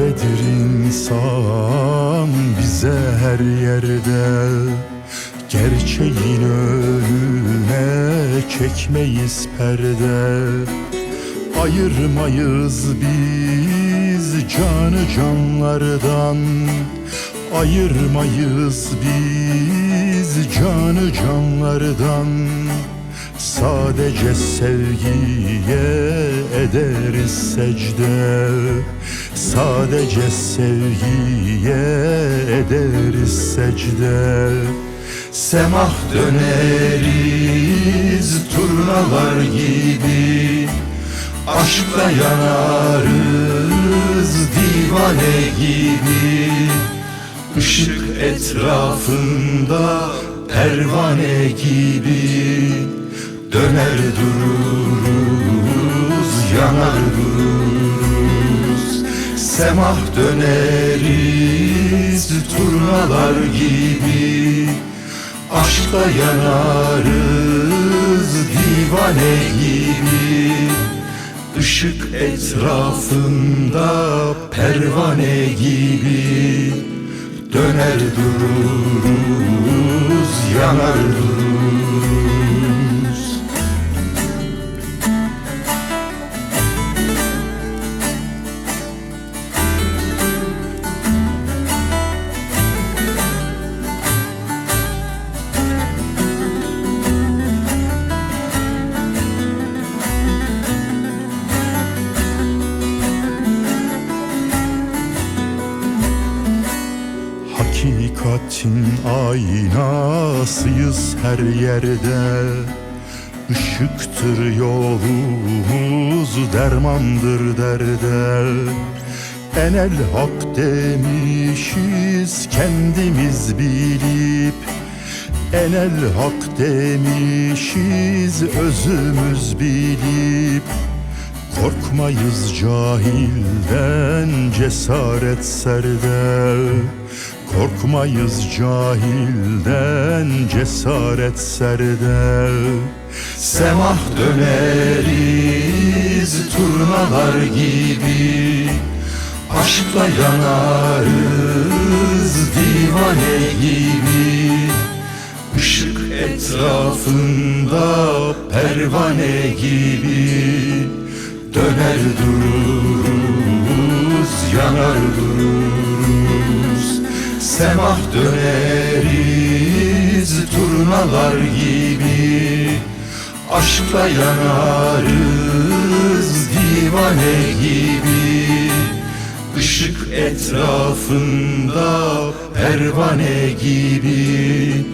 Kabedir insan bize her yerde, gerçeğin önüne çekmeyiz perde. Ayırmayız biz canı canlardan, ayırmayız biz canı canlardan. Sadece sevgiye ederiz secde, sadece sevgiye ederiz secde. Semah döneriz turnalar gibi, aşkla yanarız divane gibi. Işık etrafında pervane gibi, döner dururuz, yanar dururuz. Semah döneriz turnalar gibi, aşkla yanarız divane gibi. Işık etrafında pervane gibi, döner dururuz, yanar dururuz. Hakikatin aynasıyız her yerde, Işıktır yolumuz, dermandır derde. Enel hak demişiz kendimiz bilip, enel hak demişiz özümüz bilip. Korkmayız cahilden, cesaret serde. Korkmayız cahilden, cesaret serde. Semah döneriz turnalar gibi, aşkla yanarız divane gibi. Işık etrafında pervane gibi, döner dururuz, yanar dururuz. Semah döneriz turnalar gibi, aşkla yanarız divane gibi. Işık etrafında pervane gibi,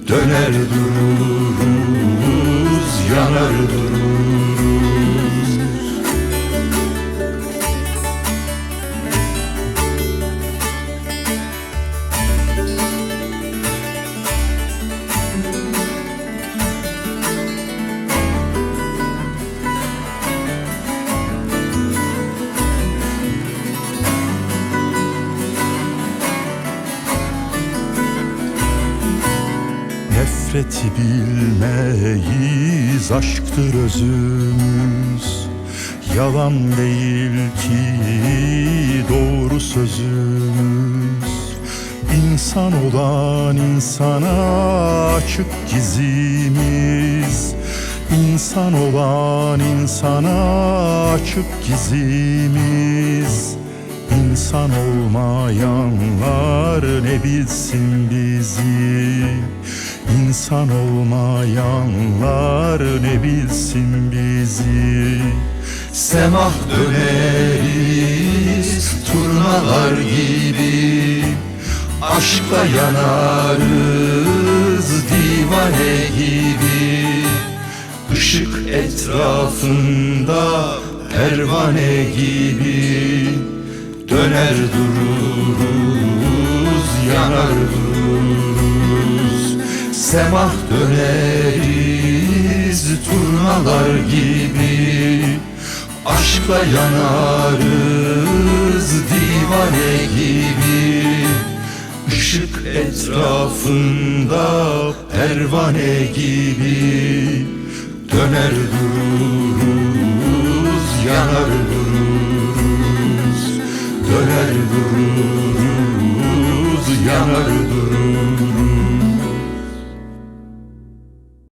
döner dururuz, yanar dururuz. Nefreti bilmeyiz, aşktır özümüz. Yalan değil ki doğru sözümüz. İnsan olan insana açık gizimiz. İnsan olan insana açık gizimiz. İnsan olmayanlar ne bilsin bizi. İnsan olmayanlar ne bilsin bizi. Semah döneriz turnalar gibi, aşkla yanarız divane gibi. Işık etrafında pervane gibi, döner dururuz, yanar dururuz. Semah döneriz turnalar gibi, aşkla yanarız divane gibi. Işık etrafında pervane gibi, döner dururuz, yanar